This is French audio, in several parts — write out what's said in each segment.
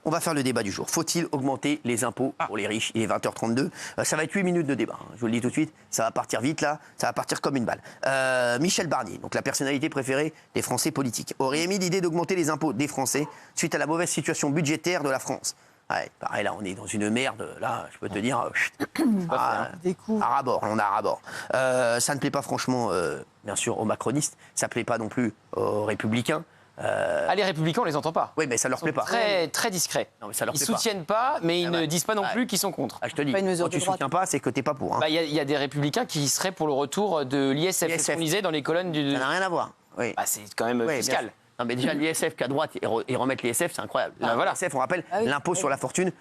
on va faire le débat du jour. Faut-il augmenter les impôts pour les riches? Il est 20h32. Ça va être 8 minutes de débat. Je vous le dis tout de suite. Ça va partir vite, là. Ça va partir comme une balle. Michel Barnier, donc la personnalité préférée des Français politiques, aurait émis l'idée d'augmenter les impôts des Français suite à la mauvaise situation budgétaire de la France. Ouais, pareil, là, on est dans une merde. Là, je peux te dire, à rabord, on a à rabord. Ça ne plaît pas franchement, bien sûr, aux macronistes. Ça ne plaît pas non plus aux républicains. Les républicains, on les entend pas. Oui, mais ça leur plaît pas. Très, très discrets. Non, mais ça leur Ils plaît soutiennent pas, mais ils ne disent pas non plus qu'ils sont contre. Je te dis, quand tu soutiens pas, c'est que t'es pas pour. Il y a des républicains qui seraient pour le retour de l'ISF. C'est ce qu'on disait dans les colonnes du... Ça n'a rien à voir. Oui. C'est quand même fiscal. Non, mais déjà, l'ISF qu'à droite, et remettre l'ISF, c'est incroyable. Voilà. L'ISF, on rappelle, l'impôt sur la fortune,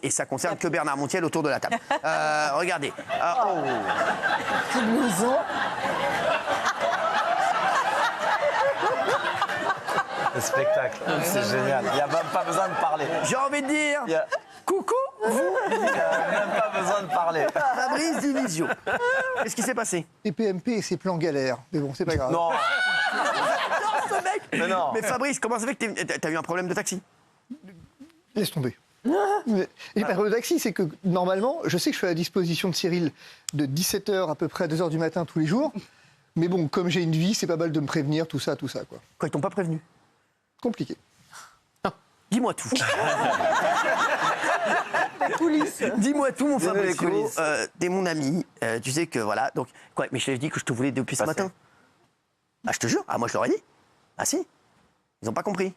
et ça concerne que Bernard Montiel autour de la table. Regardez. Le spectacle, c'est génial. Il n'y a même pas besoin de parler. J'ai envie de dire, coucou, vous. Il n'y a même pas besoin de parler. Fabrice Divisio. Qu'est-ce qui s'est passé? Les PMP et ses plans galères. Mais bon, c'est pas grave. Non. Ce mec. Mais non. Mais Fabrice, comment ça fait que t'as eu un problème de taxi? Laisse tomber. J'ai pas de problème de taxi, c'est que normalement, je sais que je suis à la disposition de Cyril de 17h à peu près à 2h du matin tous les jours. Mais bon, comme j'ai une vie, c'est pas mal de me prévenir, tout ça, quoi. Quoi, ils t'ont pas prévenu? Compliqué. Dis-moi tout. Coulisses. Dis-moi tout, mon Fabricio. T'es mon ami. Tu sais que voilà. Donc, quoi, mais je t'ai dit que je te voulais depuis ce matin. Ah, je te jure. Ah, moi, je leur ai dit. Ah, si. Ils n'ont pas compris.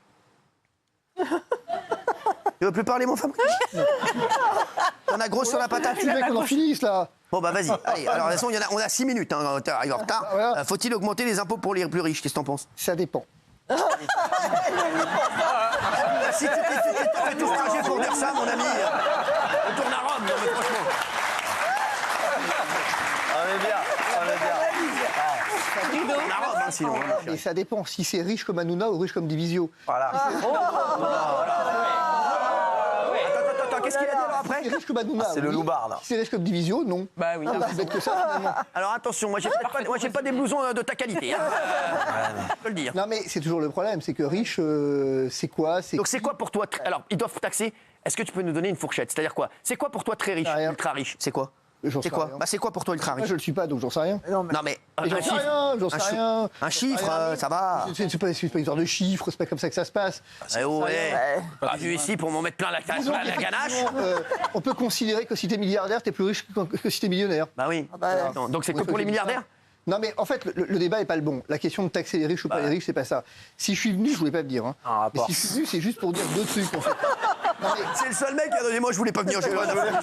Tu veux plus parler, mon Fabrice? T'en as gros sur la patate. Tu veux qu'on en finisse, là? Bon, bah, vas-y. Allez, alors, de toute façon, on a 6 minutes. Hein, t'es arrivé en retard. Voilà. Faut-il augmenter les impôts pour les plus riches? Qu'est-ce que t'en penses? Ça dépend. Si tu fais tout ce trajet pour dire ça, mon ami, on tourne à Rome, non, mais franchement. On est bien. On tourne à Rome, hein, sinon. Mais ça dépend si c'est riche comme Hanouna ou riche comme Divisio. Voilà. Attends, qu'est-ce qu'il a dit alors après? Si c'est riche comme Hanouna, C'est le oui. loupard, là. Si c'est riche comme Divisio, non. Bah oui. C'est bête que ça, finalement. Alors attention, moi j'ai pas des blousons de ta qualité. Hein. Je peux le dire. Non, mais c'est toujours le problème, c'est que riche, c'est quoi? Donc c'est quoi pour toi? Alors, ils doivent taxer. Est-ce que tu peux nous donner une fourchette? C'est-à-dire quoi? C'est quoi pour toi très riche, Rien. ultra riche? C'est quoi? J'en C'est sais quoi? rien. Bah c'est quoi pour toi ultra Moi, riche? je le suis pas, donc j'en sais rien. Non mais Mais un j'en sais chiffre. rien, j'en sais rien. Un chiffre, ça va. C'est pas une histoire de chiffres, c'est pas comme ça que ça se passe. Eh oh, pas venu ici pour m'en mettre plein la ganache. On peut considérer que si t'es milliardaire, t'es plus riche que si t'es millionnaire. Bah oui. Attends, donc c'est que pour les milliardaires? Non, mais en fait, le débat est pas le bon. La question de taxer les riches ou pas les riches, c'est pas ça. Si je suis venu, je voulais pas venir. Hein. Mais si je suis venu, c'est juste pour dire deux trucs, en fait. Non, mais C'est le seul mec qui a donné. Moi, je voulais pas venir. J'ai rien à foutre.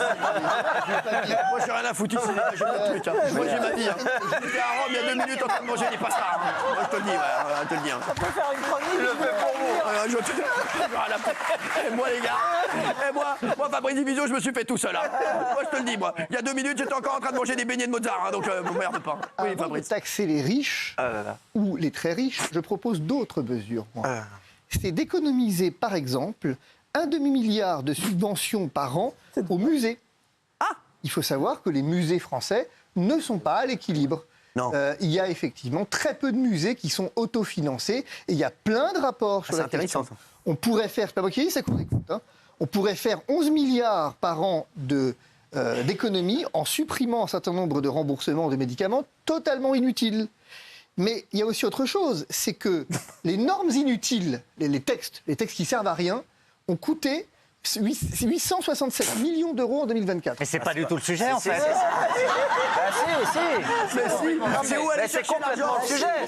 Moi, j'ai rien à foutre. J'ai pas de truc. Hein. Moi, j'ai ma vie. Hein. J'étais à Rome il y a 2 minutes en train de manger des pastas. Hein. Moi, je te le dis. Ouais, je te le dis. Hein. On peut faire une chronique. Je le fais pour vous. Et moi, les gars, moi, Fabrice Divisio, je me suis fait tout seul. Hein. Moi, je te le dis, moi. Il y a 2 minutes, j'étais encore en train de manger des beignets de Mozart. Hein, donc, merde pas. Oui, avant de Fabrice. taxer les riches ou les très riches, je propose d'autres mesures. moi. C'est d'économiser, par exemple, 1 demi-milliard de subventions par an aux musées. Il faut savoir que les musées français ne sont pas à l'équilibre. Non. Il y a effectivement très peu de musées qui sont autofinancés et il y a plein de rapports sur c'est la question. intéressant, ça. On pourrait faire, c'est pas moi qui dis, ça qu'on écoute, hein. On pourrait faire 11 milliards par an d'économies en supprimant un certain nombre de remboursements de médicaments totalement inutiles. Mais il y a aussi autre chose, c'est que les normes inutiles, les textes qui servent à rien, ont coûté 867 millions d'euros en 2024. Mais c'est pas du tout le sujet, en fait. C'est où aller chercher l'argent?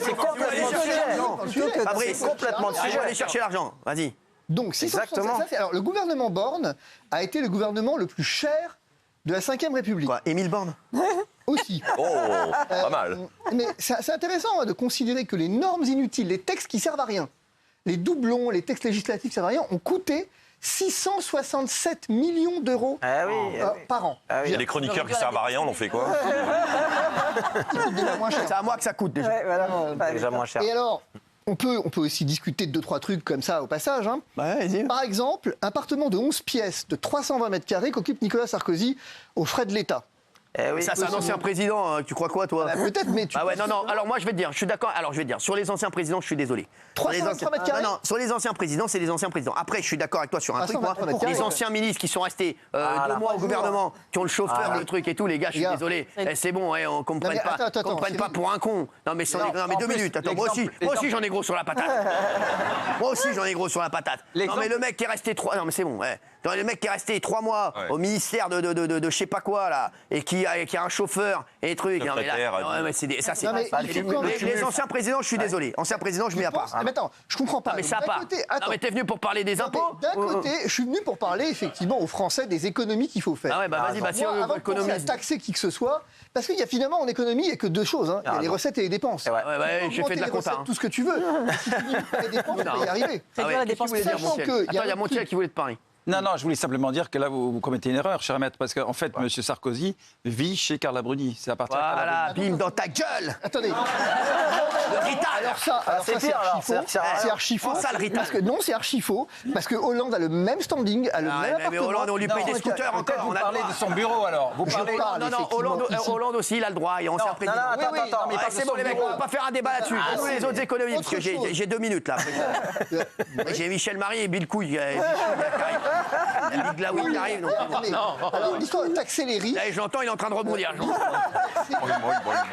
C'est complètement le sujet. Fabrice, C'est complètement le allez sujet. aller chercher l'argent. Vas-y. Donc, Exactement. alors, le gouvernement Borne a été le gouvernement le plus cher de la Ve République. Quoi, Émile Borne? Aussi. Oh, pas mal. Mais c'est intéressant hein, de considérer que les normes inutiles, les textes qui servent à rien, les doublons, les textes législatifs qui servent à rien, ont coûté 667 millions d'euros par an. Et les chroniqueurs qui servent à rien, on en fait quoi? Déjà moins cher. C'est à moi que ça coûte déjà. Ouais, voilà. Déjà moins cher. Et alors, on peut aussi discuter de 2-3 trucs comme ça au passage. Hein. Vas-y. Par exemple, un appartement de 11 pièces de 320 mètres carrés qu'occupe Nicolas Sarkozy aux frais de l'État. Ça, c'est un ancien président. Tu crois quoi, toi? Bah, peut-être, mais tu. Ah ouais, non. Alors moi, je vais te dire, je suis d'accord. Alors je vais te dire, sur les anciens présidents, je suis désolé. Sur les 323 mètres carrés. Non, sur les anciens présidents, c'est les anciens présidents. Après, je suis d'accord avec toi sur un truc, moi. 323 mètres carrés, Les anciens ministres qui sont restés 2 mois au gouvernement, qui ont le chauffeur, le truc et tout, les gars, je suis Regarde. désolé. C'est bon, on ne comprenne mais pas, attends, comprenne pas Cyril. pour un con. Non, mais, non, mais 2 minutes. Attends, moi aussi, j'en ai gros sur la patate. Moi aussi, j'en ai gros sur la patate. Non, mais le mec qui est resté 3. Non, mais c'est bon. Ouais. Non, le mec qui est resté 3 mois au ministère de je sais pas quoi là, et qui a un chauffeur et des trucs. Non, mais là, non, mais ça c'est. Non, mais Les anciens présidents, je suis désolé. Anciens présidents, je mets à part. Mais attends, je comprends pas. Non, mais Donc, ça d'un part. côté- Non, attends. mais t'es venu pour parler des Non, mais impôts. d'un côté, je suis venu pour parler effectivement aux Français des économies qu'il faut faire. Ah ouais, bah vas-y, bah si Moi, on avant de penser à économise. taxer qui que ce soit, parce qu'il y a finalement en économie, il n'y a que 2 choses. Hein. Il y a les recettes et les dépenses. Ouais, j'ai fait de la Augmenter les compta. recettes, tout ce que tu veux. Mais si tu diminues les dépenses, tu vas y arriver. Ah ouais, qu'est-ce que tu voulais dire, Sachant Montiel? que Attends, il y a Montiel qui voulait te parler. Non, je voulais simplement dire que là, vous commettez une erreur, cher maître, parce qu'en fait, M. Sarkozy vit chez Carla Bruni. C'est à partir de Carla Voilà, bim dans ta gueule. Attendez. Le rital. Alors ça, c'est c'est pire, alors. archi faux. C'est archi faux. Prends ça, le rital. Parce que non, c'est archi faux. Parce que Hollande a le même standing, a le Ah, même mais appartement. Hollande, on lui paye des Non, scooters Peut-être encore. vous On a le parlez droit. de son bureau, alors. Vous Je parlez... parle Non, effectivement ici. Hollande aussi, il a le droit, il est ancien président. attends. Ouais, c'est bon, les mecs, on va pas faire un débat là-dessus. Nous, les autres économies, parce que Autre chose. j'ai 2 minutes là. J'ai Michel Marie et Bill Couille. Il y a Big Laoui qui arrive. donc- Non, mais, alors, l'histoire de taxer les riches, Là, je l'entends, il est en train de rebondir.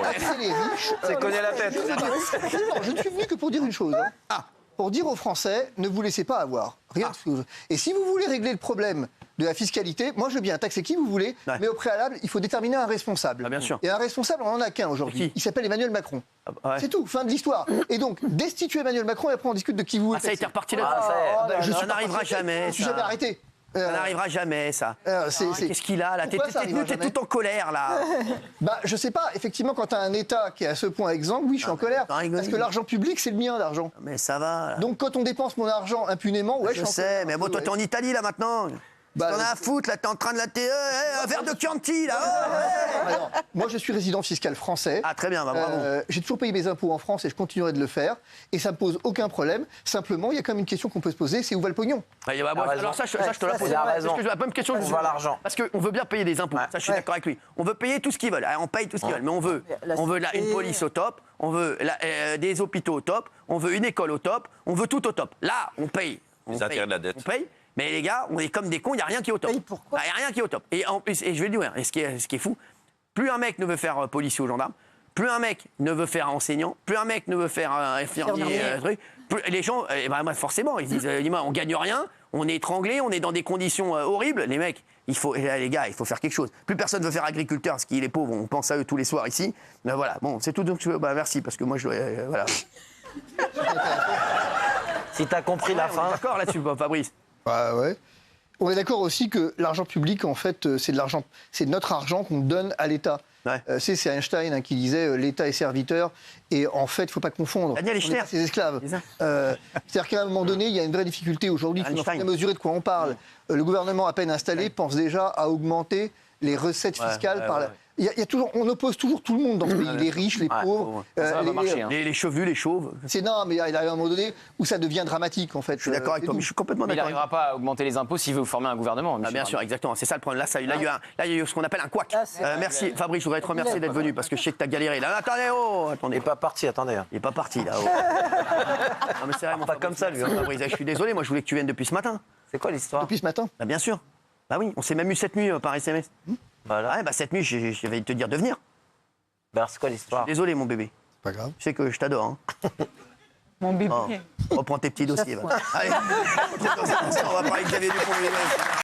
taxer les riches. C'est cogné la tête. Non, je ne suis venu que pour dire une chose. Hein. Pour dire aux Français, ne vous laissez pas avoir. Rien de chose. Et si vous voulez régler le problème de la fiscalité, moi je veux bien taxer qui vous voulez, Ouais. mais au préalable, il faut déterminer un responsable. Ah, bien sûr. Et un responsable, on n'en a qu'un aujourd'hui. Qui Il s'appelle Emmanuel Macron. ouais. C'est tout, fin de l'histoire. Et donc, destituer Emmanuel Macron et après on discute de qui vous voulez Ah, ça a été taxer. reparti là-dessus. Ça n'arrivera jamais. Je ne suis jamais arrêté. Ça n'arrivera jamais, ça. Qu'est-ce qu'il a là? T'es Pourquoi ça tenu, arrivera t'es jamais tout en colère là. Bah, je sais pas. Effectivement, quand tu as un État qui est à ce point exsangue, oui, je suis en colère. t'as rigolé. Parce que l'argent public, c'est le mien, l'argent. Mais ça va. Là. Donc, quand on dépense mon argent impunément, ouais, je Je suis en sais, colère. mais bon, toi, t'es en Italie là maintenant. Bah, T'en as à foutre là, t'es en train de la un verre de Chianti là. Alors, moi, je suis résident fiscal français. Ah très bien, bah, bravo. J'ai toujours payé mes impôts en France et je continuerai de le faire. Et ça ne me pose aucun problème. Simplement, il y a quand même une question qu'on peut se poser, c'est où va le pognon? Bah, moi, raison. alors ça, je te la pose. il a Parce raison. que la même question. On voit l'argent. Parce qu'on veut bien payer des impôts. Ça, je suis d'accord avec lui. On veut payer tout ce qu'ils veulent. On paye tout ce qu'ils veulent. Mais on veut une police au top. On veut des hôpitaux au top. On veut une école au top. On veut tout au top. Là, on paye. Les intérêts de la dette. On paye. Mais les gars, on est comme des cons, il n'y a rien qui est au top. paye pourquoi Il n'y a rien qui est au top. Et en plus, et je vais le dire, et ce qui est fou, plus un mec ne veut faire policier ou gendarme, plus un mec ne veut faire enseignant, plus un mec ne veut faire infirmier, truc, plus les gens, forcément, ils disent, on gagne rien, on est étranglé, on est dans des conditions horribles. Les mecs, les gars, il faut faire quelque chose. Plus personne veut faire agriculteur, parce qu'il est pauvre, on pense à eux tous les soirs ici. Mais voilà, bon, c'est tout. Donc, merci, parce que moi, voilà. Si t'as compris la On est fin. d'accord là-dessus, Fabrice. Ouais. On est d'accord aussi que l'argent public, en fait, c'est notre argent qu'on donne à l'État. Ouais. C'est Einstein qui disait l'État est serviteur et en fait, il ne faut pas confondre. Daniel On n'est Echter. pas ses esclaves. C'est ça. C'est-à-dire qu'à un moment donné, il y a une vraie difficulté aujourd'hui. Il faut Einstein. mesurer de quoi on parle. Le gouvernement à peine installé pense déjà à augmenter les recettes fiscales par la... Il y a toujours, on oppose toujours tout le monde dans ce pays, les riches, les pauvres. Ça va marcher. Hein. Les chevelus, les chauves. Non, mais il y a un moment donné où ça devient dramatique, en fait. Je suis d'accord avec toi, mais je suis complètement Mais il d'accord. n'arrivera pas à augmenter les impôts s'il veut former un gouvernement. Ah, Michel bien Barnier. sûr, exactement. C'est ça le problème. Là, il y a eu ce qu'on appelle un couac. Merci, Fabrice, je voudrais te remercier d'être venu parce que je sais que tu as galéré. Là, attendez, Il attendez. n'est pas parti, attendez. Il est pas parti, là. Non, mais c'est vraiment Pas comme ça, lui, hein. Fabrice, je suis désolé, moi, je voulais que tu viennes depuis ce matin. C'est quoi l'histoire? Depuis ce matin. Bah, bien sûr. Bah oui, on s'est même eu cette nuit par SMS. Voilà. Ouais, bah cette nuit, je vais te dire de venir. Ben, c'est quoi l'histoire? Désolé, mon bébé. Pas grave. Tu sais que je t'adore. Hein. Mon bébé. Reprends tes petits dossiers. Va. Allez, on va parler de Xavier Dupont.